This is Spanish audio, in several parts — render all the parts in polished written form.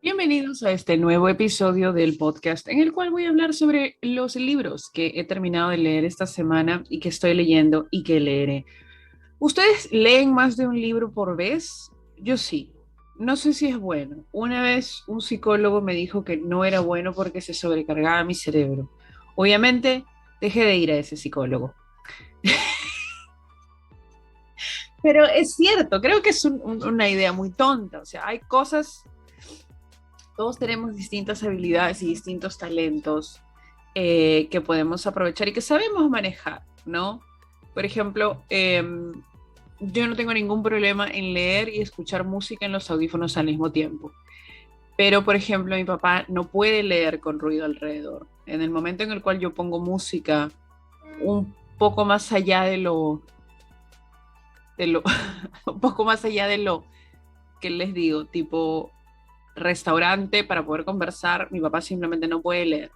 Bienvenidos a este nuevo episodio del podcast en el cual voy a hablar sobre los libros que he terminado de leer esta semana y que estoy leyendo y que leeré. ¿Ustedes leen más de un libro por vez? Yo sí. No sé si es bueno. Una vez un psicólogo me dijo que no era bueno porque se sobrecargaba mi cerebro. Obviamente dejé de ir a ese psicólogo. Pero es cierto, creo que es una idea muy tonta. O sea, hay cosas, todos tenemos distintas habilidades y distintos talentos que podemos aprovechar y que sabemos manejar, ¿no? Por ejemplo, yo no tengo ningún problema en leer y escuchar música en los audífonos al mismo tiempo. Pero, por ejemplo, mi papá no puede leer con ruido alrededor. En el momento en el cual yo pongo música un poco más allá de lo un poco más allá de lo que les digo, tipo restaurante para poder conversar, mi papá simplemente no puede leer.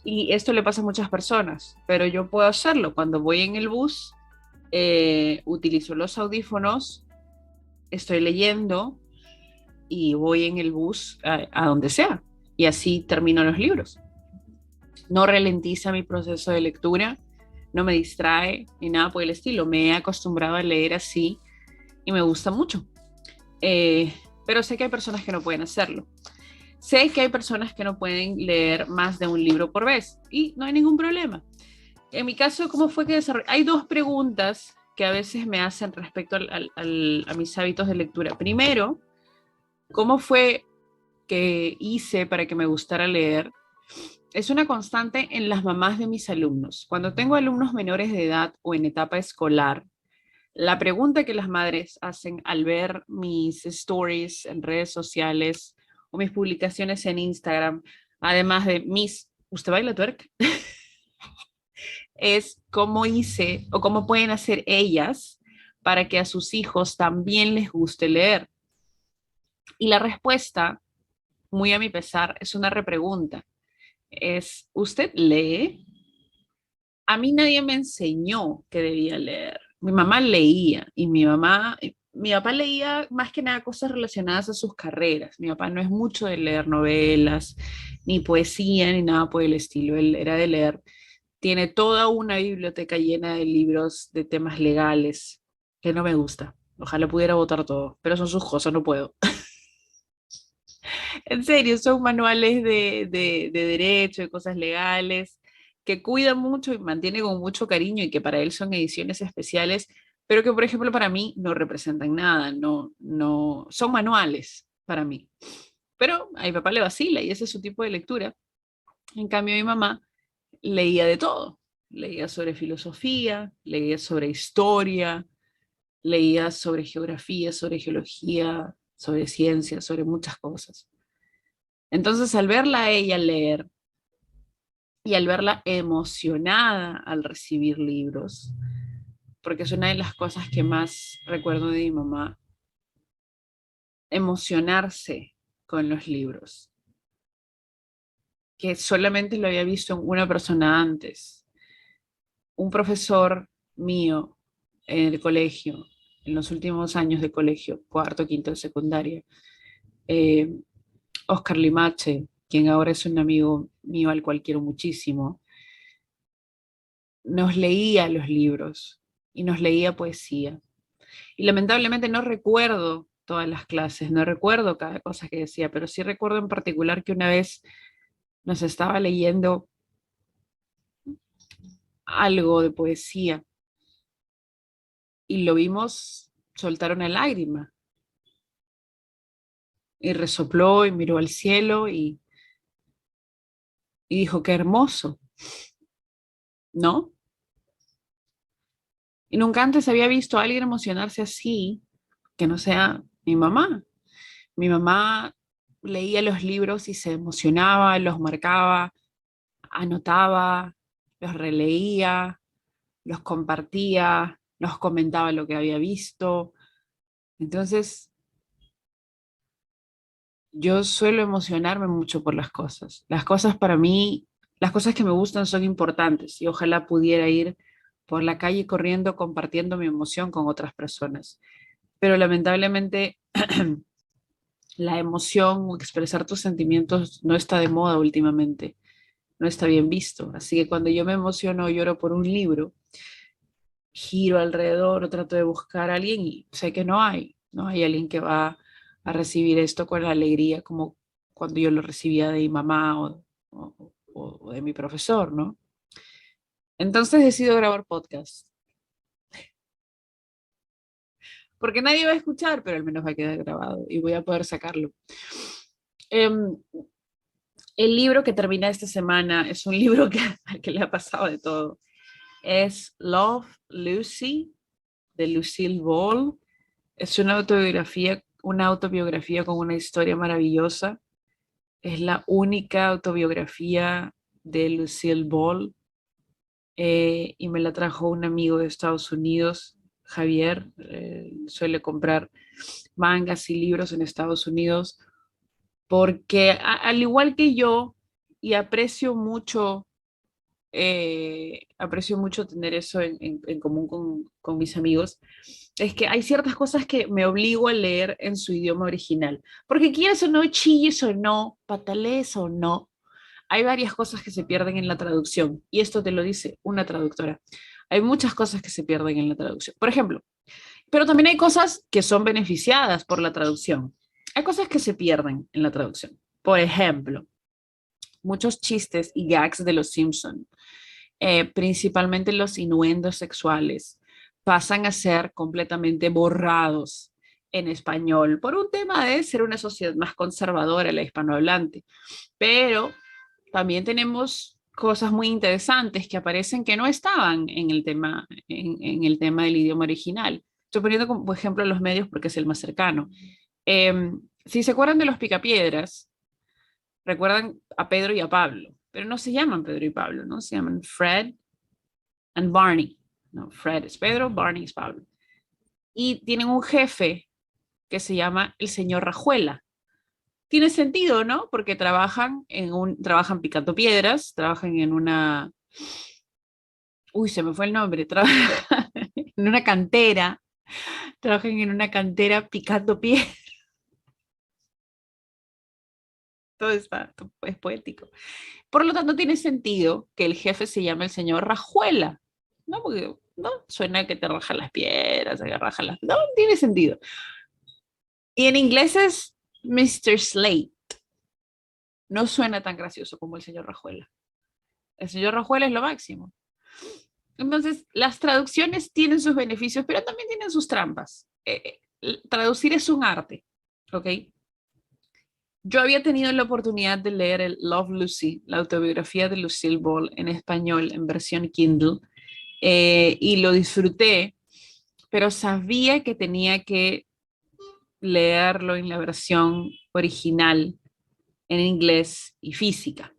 Y esto le pasa a muchas personas, pero yo puedo hacerlo. Cuando voy en el bus, utilizo los audífonos, estoy leyendo y voy en el bus a donde sea. Y así termino los libros. No ralentiza mi proceso de lectura, no me distrae ni nada por el estilo. Me he acostumbrado a leer así y me gusta mucho. Eh, pero sé que hay personas que no pueden hacerlo. Sé que hay personas que no pueden leer más de un libro por vez y no hay ningún problema. En mi caso, ¿cómo fue que desarrollé? Hay dos preguntas que a veces me hacen respecto a mis hábitos de lectura. Primero, ¿cómo fue que hice para que me gustara leer? Es una constante en las mamás de mis alumnos. Cuando tengo alumnos menores de edad o en etapa escolar, la pregunta que las madres hacen al ver mis stories en redes sociales o mis publicaciones en Instagram, además de Miss, ¿usted baila twerk? Es cómo hice o cómo pueden hacer ellas para que a sus hijos también les guste leer. Y la respuesta, muy a mi pesar, es una repregunta. Es, ¿usted lee? A mí nadie me enseñó que debía leer. Mi mamá leía y mi papá leía más que nada cosas relacionadas a sus carreras. Mi papá no es mucho de leer novelas, ni poesía, ni nada por el estilo. Él era de leer. Tiene toda una biblioteca llena de libros de temas legales que no me gusta. Ojalá pudiera votar todo, pero son sus cosas, no puedo. En serio, son manuales de derecho, de cosas legales, que cuida mucho y mantiene con mucho cariño y que para él son ediciones especiales, pero que, por ejemplo, para mí no representan nada, no, son manuales para mí. Pero a mi papá le vacila y ese es su tipo de lectura. En cambio, mi mamá leía de todo. Leía sobre filosofía, leía sobre historia, leía sobre geografía, sobre geología, sobre ciencia, sobre muchas cosas. Entonces, al verla a ella leer y al verla emocionada al recibir libros, porque es una de las cosas que más recuerdo de mi mamá, emocionarse con los libros, que solamente lo había visto en una persona antes, un profesor mío en el colegio, en los últimos años de colegio, cuarto, quinto de secundaria, eh, Oscar Limache, quien ahora es un amigo mío al cual quiero muchísimo, nos leía los libros y nos leía poesía. Y lamentablemente no recuerdo todas las clases, no recuerdo cada cosa que decía, pero sí recuerdo en particular que una vez nos estaba leyendo algo de poesía y lo vimos soltar una lágrima y resopló y miró al cielo y dijo, qué hermoso, ¿no? Y nunca antes había visto a alguien emocionarse así, que no sea mi mamá. Mi mamá leía los libros y se emocionaba, los marcaba, anotaba, los releía, los compartía, nos comentaba lo que había visto. Entonces, yo suelo emocionarme mucho por las cosas. Las cosas para mí, las cosas que me gustan son importantes y ojalá pudiera ir por la calle corriendo compartiendo mi emoción con otras personas. Pero lamentablemente la emoción o expresar tus sentimientos no está de moda últimamente, no está bien visto. Así que cuando yo me emociono o lloro por un libro, giro alrededor, trato de buscar a alguien y sé que no hay alguien que va a recibir esto con la alegría como cuando yo lo recibía de mi mamá o de mi profesor, ¿no? Entonces decido grabar podcast, porque nadie va a escuchar, pero al menos va a quedar grabado y voy a poder sacarlo. Um, el libro que termina esta semana es un libro al que le ha pasado de todo. Es Love, Lucy, de Lucille Ball. Es una autobiografía con una historia maravillosa. Es la única autobiografía de Lucille Ball y me la trajo un amigo de Estados Unidos, Javier. Suele comprar mangas y libros en Estados Unidos porque al igual que yo, y aprecio mucho tener eso en común con mis amigos, es que hay ciertas cosas que me obligo a leer en su idioma original, porque quieres o no, chilles o no, patalees o no, hay varias cosas que se pierden en la traducción, y esto te lo dice una traductora. Hay muchas cosas que se pierden en la traducción. Por ejemplo, pero también hay cosas que son beneficiadas por la traducción. Hay cosas que se pierden en la traducción. Por ejemplo, muchos chistes y gags de Los Simpson, principalmente los innuendos sexuales, pasan a ser completamente borrados en español por un tema de ser una sociedad más conservadora, la hispanohablante. Pero también tenemos cosas muy interesantes que aparecen que no estaban en el tema del idioma original. Estoy poniendo como ejemplo los medios porque es el más cercano. Si se acuerdan de los Picapiedras, recuerdan a Pedro y a Pablo, pero no se llaman Pedro y Pablo, ¿no? Se llaman Fred and Barney. No, Fred es Pedro, Barney es Pablo. Y tienen un jefe que se llama el señor Rajuela. Tiene sentido, ¿no? Porque trabajan picando piedras, trabajan en una, uy, se me fue el nombre, trabajan en una cantera, trabajan en una cantera picando piedras. Todo es poético. Por lo tanto, tiene sentido que el jefe se llame el señor Rajuela, ¿no? Porque no suena que te raja las piedras, que raja las. No, tiene sentido. Y en inglés es Mr. Slate. No suena tan gracioso como el señor Rajuela. El señor Rajuela es lo máximo. Entonces, las traducciones tienen sus beneficios, pero también tienen sus trampas. Traducir es un arte, ¿ok? Yo había tenido la oportunidad de leer el Love Lucy, la autobiografía de Lucille Ball en español, en versión Kindle, y lo disfruté, pero sabía que tenía que leerlo en la versión original, en inglés y física.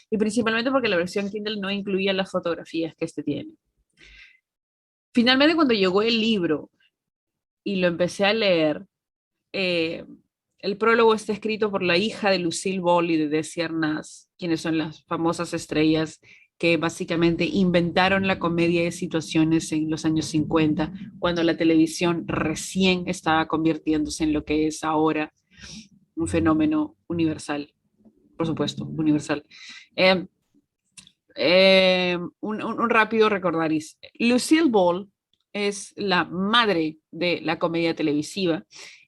Y principalmente porque la versión Kindle no incluía las fotografías que este tiene. Finalmente, cuando llegó el libro y lo empecé a leer, eh, el prólogo está escrito por la hija de Lucille Ball y de Desi Arnaz, quienes son las famosas estrellas que básicamente inventaron la comedia de situaciones en los años 50, cuando la televisión recién estaba convirtiéndose en lo que es ahora un fenómeno universal, por supuesto, universal. Eh, un rápido recordaris. Lucille Ball es la madre de la comedia televisiva.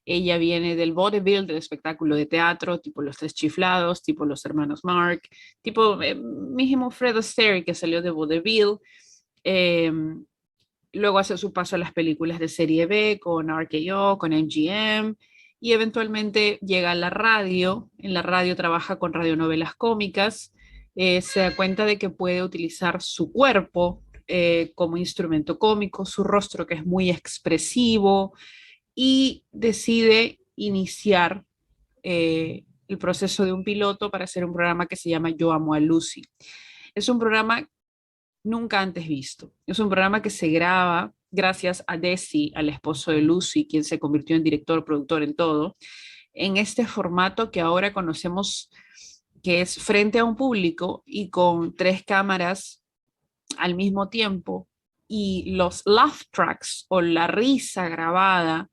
Ella viene del vaudeville, del espectáculo de teatro, tipo Los Tres Chiflados, tipo Los Hermanos Mark, tipo mismo Fred Astaire, que salió de vaudeville. Eh, Luego hace su paso a las películas de serie B con RKO, con MGM, y eventualmente llega a la radio. En la radio trabaja con radionovelas cómicas. Se da cuenta de que puede utilizar su cuerpo como instrumento cómico, su rostro que es muy expresivo, y decide iniciar el proceso de un piloto para hacer un programa que se llama Yo Amo a Lucy. Es un programa nunca antes visto. Es un programa que se graba gracias a Desi, al esposo de Lucy, quien se convirtió en director, productor, en todo, en este formato que ahora conocemos, que es frente a un público y con tres cámaras al mismo tiempo, y los laugh tracks o la risa grabada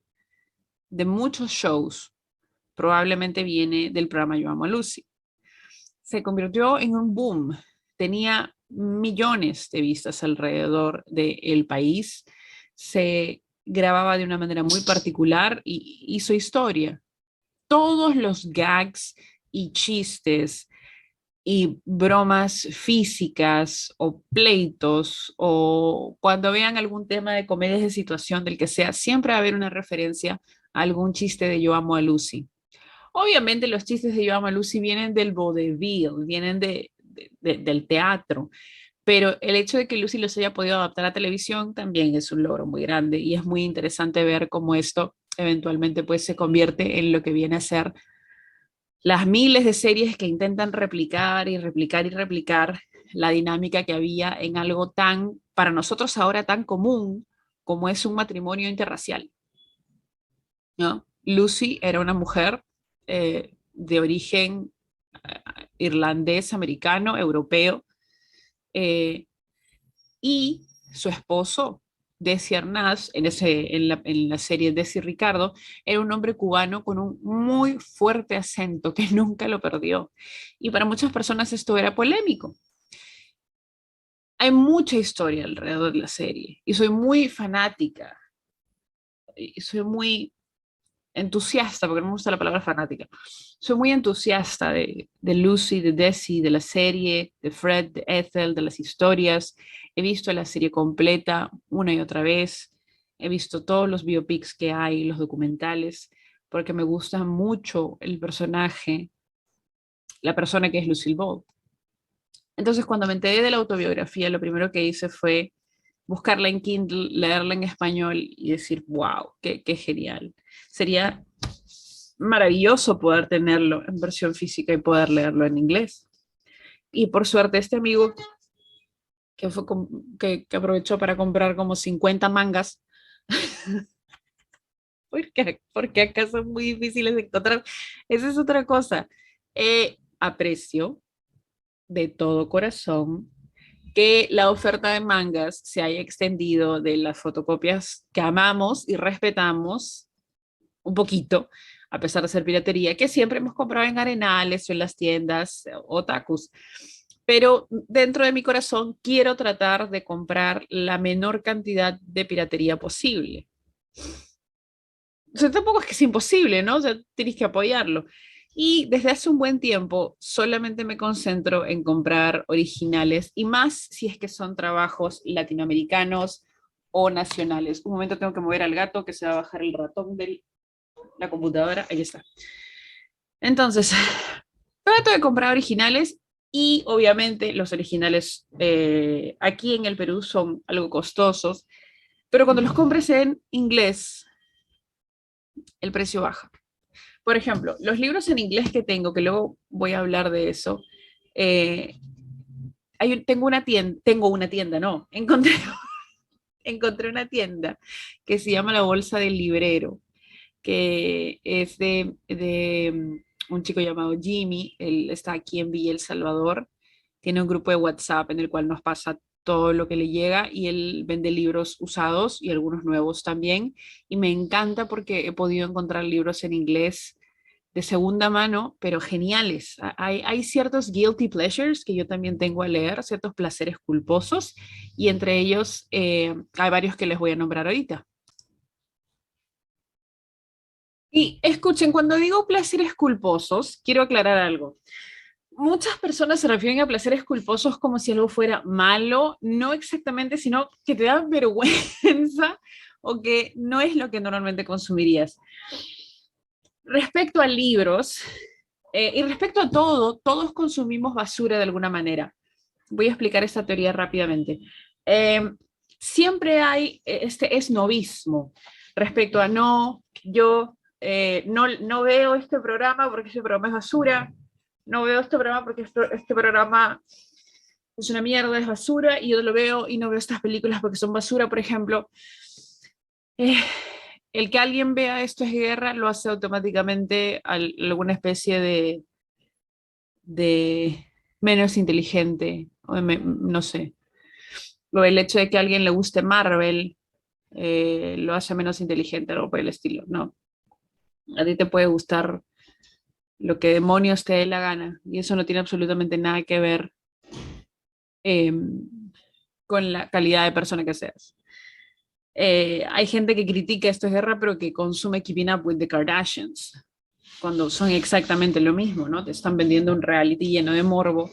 de muchos shows probablemente viene del programa Yo Amo a Lucy. Se convirtió en un boom, tenía millones de vistas alrededor del país, se grababa de una manera muy particular y hizo historia. Todos los gags y chistes y bromas físicas o pleitos o cuando vean algún tema de comedias de situación del que sea, siempre va a haber una referencia a algún chiste de Yo Amo a Lucy. Obviamente los chistes de Yo Amo a Lucy vienen del vodevil, vienen del teatro, pero el hecho de que Lucy los haya podido adaptar a televisión también es un logro muy grande y es muy interesante ver cómo esto eventualmente pues se convierte en lo que viene a ser las miles de series que intentan replicar y replicar y replicar la dinámica que había en algo tan, para nosotros ahora tan común como es un matrimonio interracial, ¿no? Lucy era una mujer de origen irlandés, americano, europeo, eh, y su esposo, Desi Arnaz, en la serie Desi Ricardo, era un hombre cubano con un muy fuerte acento que nunca lo perdió. Y para muchas personas esto era polémico. Hay mucha historia alrededor de la serie y soy muy fanática y soy muy entusiasta, porque no me gusta la palabra fanática. Soy muy entusiasta de Lucy, de Desi, de la serie, de Fred, de Ethel, de las historias. He visto la serie completa una y otra vez. He visto todos los biopics que hay, los documentales, porque me gusta mucho el personaje, la persona que es Lucille Ball. Entonces, cuando me enteré de la autobiografía, lo primero que hice fue buscarla en Kindle, leerla en español y decir, wow, qué genial. Sería maravilloso poder tenerlo en versión física y poder leerlo en inglés. Y por suerte este amigo que, fue que aprovechó para comprar como 50 mangas, porque acá son muy difíciles de encontrar. Esa es otra cosa. Aprecio de todo corazón que la oferta de mangas se haya extendido de las fotocopias que amamos y respetamos un poquito, a pesar de ser piratería, que siempre hemos comprado en arenales o en las tiendas otakus. Pero dentro de mi corazón quiero tratar de comprar la menor cantidad de piratería posible. O sea, tampoco es que es imposible, ¿no? O sea, tienes que apoyarlo. Y desde hace un buen tiempo solamente me concentro en comprar originales y más si es que son trabajos latinoamericanos o nacionales. Un momento tengo que mover al gato que se va a bajar el ratón de la computadora. Ahí está. Entonces, trato de comprar originales y obviamente los originales aquí en el Perú son algo costosos, pero cuando los compres en inglés, el precio baja. Por ejemplo, los libros en inglés que tengo, que luego voy a hablar de eso, eh, tengo una tienda, no, encontré una tienda que se llama La Bolsa del Librero, que es de un chico llamado Jimmy. Él está aquí en Villa El Salvador, tiene un grupo de WhatsApp en el cual nos pasa todo lo que le llega y él vende libros usados y algunos nuevos también. Y me encanta porque he podido encontrar libros en inglés de segunda mano, pero geniales. Hay ciertos guilty pleasures que yo también tengo a leer, ciertos placeres culposos, y entre ellos hay varios que les voy a nombrar ahorita. Y escuchen, cuando digo placeres culposos, quiero aclarar algo. Muchas personas se refieren a placeres culposos como si algo fuera malo, no exactamente, sino que te da vergüenza o que no es lo que normalmente consumirías. Respecto a libros y respecto a todo, todos consumimos basura de alguna manera. Voy a explicar esta teoría rápidamente. Eh, Siempre hay este esnovismo respecto a no, yo no veo este programa porque este programa es basura, no veo este programa porque este programa es una mierda, es basura, y yo lo veo y no veo estas películas porque son basura, por ejemplo. Eh, el que alguien vea esto es guerra lo hace automáticamente alguna especie de menos inteligente, no sé. O el hecho de que a alguien le guste Marvel lo hace menos inteligente, algo por el estilo, ¿no? A ti te puede gustar lo que demonios te dé la gana. Y eso no tiene absolutamente nada que ver eh, con la calidad de persona que seas. Hay gente que critica esto es guerra, pero que consume Keeping Up with the Kardashians, cuando son exactamente lo mismo, ¿no? Te están vendiendo un reality lleno de morbo,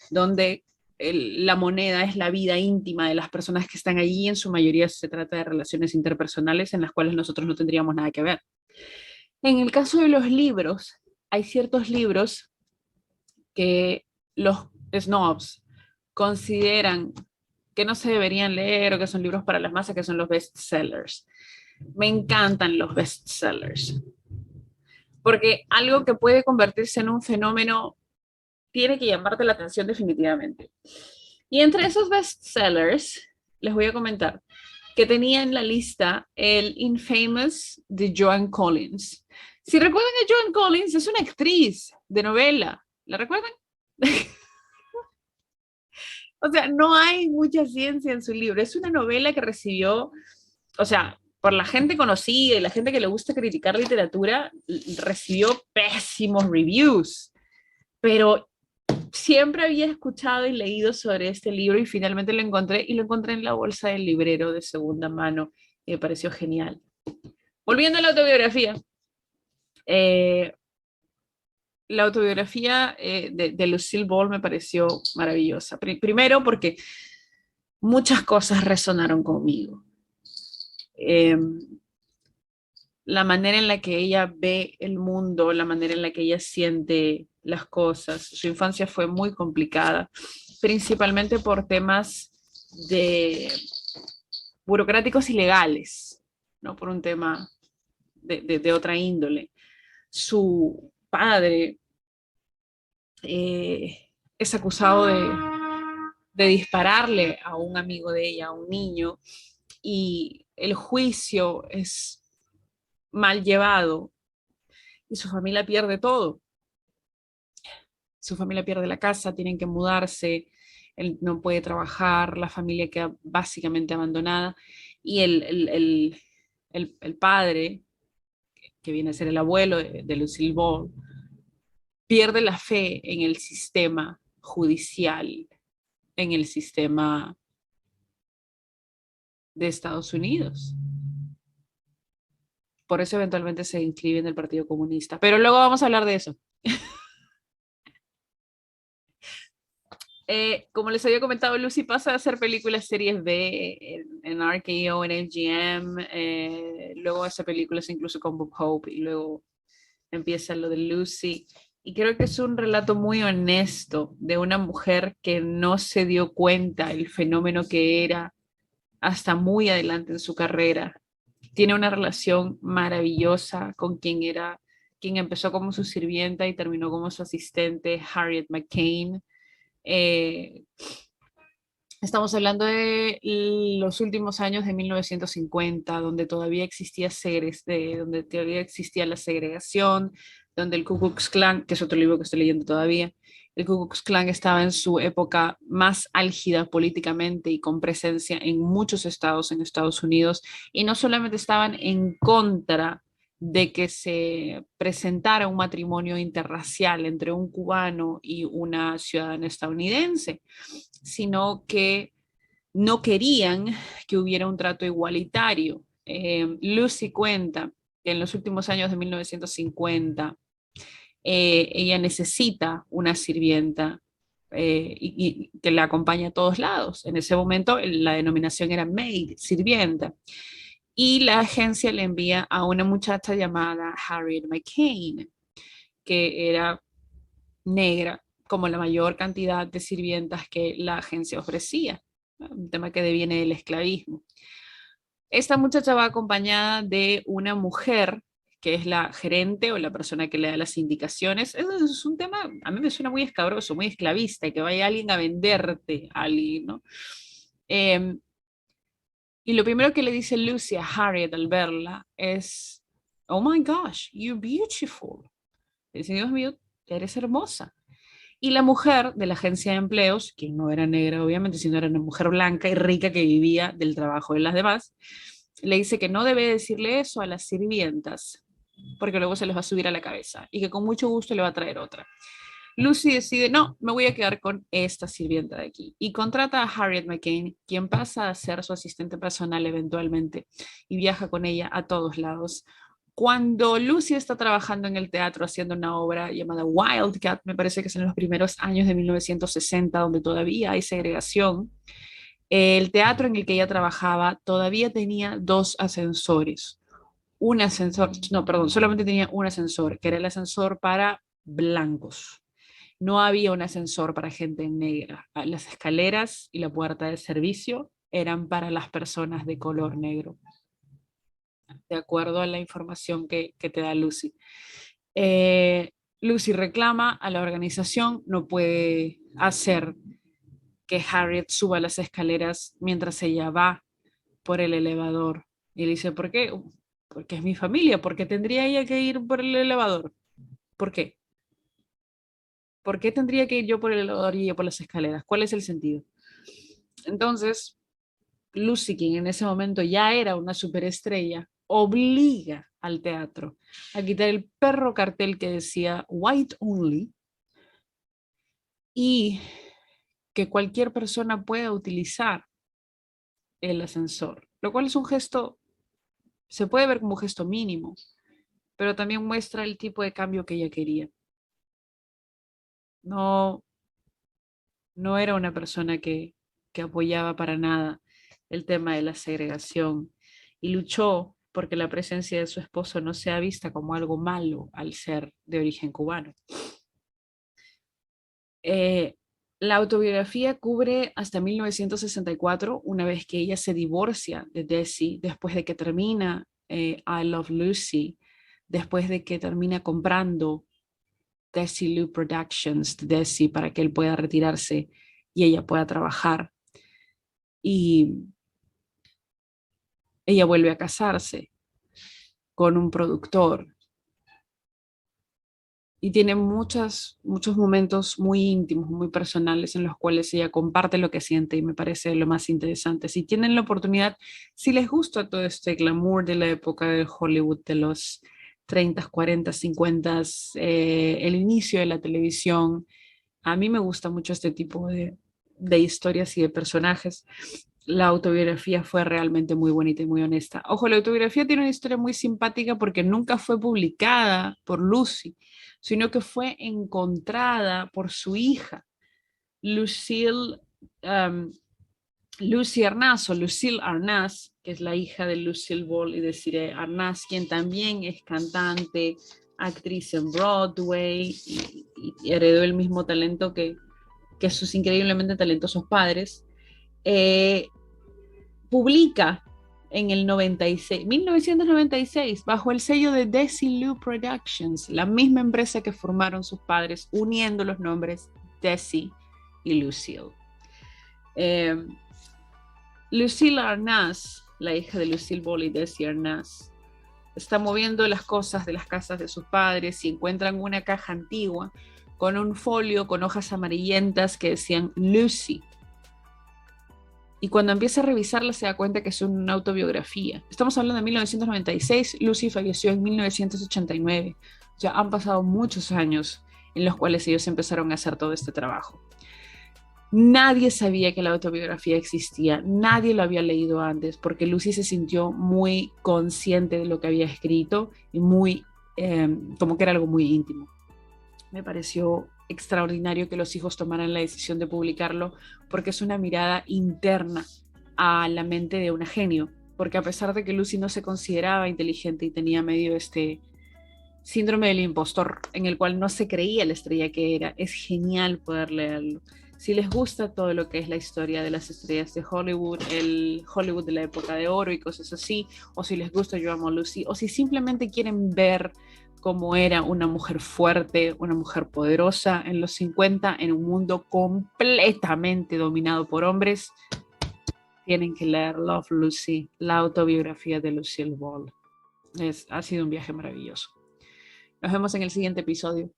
donde la moneda es la vida íntima de las personas que están allí, en su mayoría se trata de relaciones interpersonales en las cuales nosotros no tendríamos nada que ver. En el caso de los libros, hay ciertos libros que los snobs consideran que no se deberían leer o que son libros para las masas, que son los bestsellers. Me encantan los bestsellers, porque algo que puede convertirse en un fenómeno tiene que llamarte la atención definitivamente. Y entre esos bestsellers, les voy a comentar que tenía en la lista el Infamous de Joan Collins. Si recuerdan a Joan Collins, es una actriz de novela. ¿La recuerdan? O sea, no hay mucha ciencia en su libro. Es una novela que recibió, o sea, por la gente conocida y la gente que le gusta criticar literatura, recibió pésimos reviews. Pero siempre había escuchado y leído sobre este libro y finalmente lo encontré y lo encontré en la bolsa del librero de segunda mano y me pareció genial. Volviendo a eh, la autobiografía de Lucille Ball me pareció maravillosa. Primero porque muchas cosas resonaron conmigo. Eh, la manera en la que ella ve el mundo, la manera en la que ella siente las cosas. Su infancia fue muy complicada, principalmente por temas de burocráticos y legales, no por un tema de otra índole. Su padre es acusado de dispararle a un amigo de ella, a un niño, y el juicio es mal llevado y su familia pierde todo. Su familia pierde la casa, tienen que mudarse, él no puede trabajar, la familia queda básicamente abandonada y el padre, que viene a ser el abuelo de Lucille Ball, pierde la fe en el sistema judicial, en el sistema de Estados Unidos. Por eso eventualmente se inscribe en el Partido Comunista. Pero luego vamos a hablar de eso. Como les había comentado, Lucy pasa a hacer películas series B en RKO, en MGM, luego hace películas incluso con Bob Hope y luego empieza lo de Lucy. Y creo que es un relato muy honesto de una mujer que no se dio cuenta el fenómeno que era hasta muy adelante en su carrera. Tiene una relación maravillosa con quien empezó como su sirvienta y terminó como su asistente, Harriet McCain. Eh, Estamos hablando de los últimos años de 1950, donde todavía existía donde todavía existía la segregación, donde el Ku Klux Klan, que es otro libro que estoy leyendo todavía, el Ku Klux Klan estaba en su época más álgida políticamente y con presencia en muchos estados en Estados Unidos, y no solamente estaban en contra de que se presentara un matrimonio interracial entre un cubano y una ciudadana estadounidense, sino que no querían que hubiera un trato igualitario. Lucy cuenta que en los últimos años de 1950 ella necesita una sirvienta y que la acompañe a todos lados. En ese momento la denominación era maid, sirvienta. Y la agencia le envía a una muchacha llamada Harriet McCain, que era negra, como la mayor cantidad de sirvientas que la agencia ofrecía, un tema que deviene del esclavismo. Esta muchacha va acompañada de una mujer que es la gerente o la persona que le da las indicaciones. Eso es un tema, a mí me suena muy escabroso, muy esclavista, y que vaya alguien a venderte a alguien, ¿no? Y lo primero que le dice Lucy a Harriet al verla es, oh my gosh, you're beautiful. Le dice, Dios mío, eres hermosa. Y la mujer de la agencia de empleos, que no era negra obviamente, sino era una mujer blanca y rica que vivía del trabajo de las demás, le dice que no debe decirle eso a las sirvientas, porque luego se les va a subir a la cabeza y que con mucho gusto le va a traer otra. Lucy decide, no, me voy a quedar con esta sirvienta de aquí y contrata a Harriet McCain, quien pasa a ser su asistente personal eventualmente y viaja con ella a todos lados. Cuando Lucy está trabajando en el teatro haciendo una obra llamada Wildcat, me parece que es en los primeros años de 1960, donde todavía hay segregación, el teatro en el que ella trabajaba todavía tenía dos ascensores. Un ascensor, no, perdón, solamente tenía un ascensor, que era el ascensor para blancos. No había un ascensor para gente negra. Las escaleras y la puerta de servicio eran para las personas de color negro, de acuerdo a la información que te da Lucy. Lucy reclama a la organización, no puede hacer que Harriet suba las escaleras mientras ella va por el elevador. Y le dice, ¿por qué? Porque es mi familia, ¿por qué tendría ella que ir por el elevador? ¿Por qué? ¿Por qué tendría que ir yo por el elevador y ella por las escaleras? ¿Cuál es el sentido? Entonces, Lucy, quien en ese momento ya era una superestrella, obliga al teatro a quitar el perro cartel que decía White Only y que cualquier persona pueda utilizar el ascensor, lo cual es un gesto, se puede ver como un gesto mínimo, pero también muestra el tipo de cambio que ella quería. No, no era una persona que apoyaba para nada el tema de la segregación y luchó porque la presencia de su esposo no sea vista como algo malo al ser de origen cubano. Eh, la autobiografía cubre hasta 1964, una vez que ella se divorcia de Desi, después de que termina I Love Lucy, después de que termina comprando Desilu Productions de Desi para que él pueda retirarse y ella pueda trabajar. Y ella vuelve a casarse con un productor y tiene muchos momentos muy íntimos, muy personales en los cuales ella comparte lo que siente y me parece lo más interesante. Si tienen la oportunidad, si les gusta todo este glamour de la época de Hollywood, de los 30, 40, 50, el inicio de la televisión, a mí me gusta mucho este tipo de historias y de personajes. La autobiografía fue realmente muy bonita y muy honesta. Ojo, la autobiografía tiene una historia muy simpática porque nunca fue publicada por Lucy, sino que fue encontrada por su hija, Lucille, um, Lucy Arnaz o Lucille Arnaz, que es la hija de Lucille Ball y de Desiree Arnaz, quien también es cantante, actriz en Broadway y heredó el mismo talento que sus increíblemente talentosos padres. Publica en el 96, 1996, bajo el sello de Desilu Productions, la misma empresa que formaron sus padres, uniendo los nombres Desi y Lucille. Lucille Arnaz, la hija de Lucille Ball y Desi Arnaz, está moviendo las cosas de las casas de sus padres y encuentran una caja antigua con un folio con hojas amarillentas que decían Lucy. Y cuando empieza a revisarla se da cuenta que es una autobiografía. Estamos hablando de 1996, Lucy falleció en 1989. Ya han pasado muchos años en los cuales ellos empezaron a hacer todo este trabajo. Nadie sabía que la autobiografía existía, nadie lo había leído antes, porque Lucy se sintió muy consciente de lo que había escrito y muy, como que era algo muy íntimo. Me pareció extraordinario que los hijos tomaran la decisión de publicarlo porque es una mirada interna a la mente de una genio, porque a pesar de que Lucy no se consideraba inteligente y tenía medio este síndrome del impostor en el cual no se creía la estrella que era, es genial poder leerlo. Si les gusta todo lo que es la historia de las estrellas de Hollywood, el Hollywood de la época de oro y cosas así, o si les gusta Yo Amo a Lucy, o si simplemente quieren ver cómo era una mujer fuerte, una mujer poderosa en los 50 en un mundo completamente dominado por hombres, tienen que leer Love Lucy, la autobiografía de Lucille Ball. Ha sido un viaje maravilloso. Nos vemos en el siguiente episodio.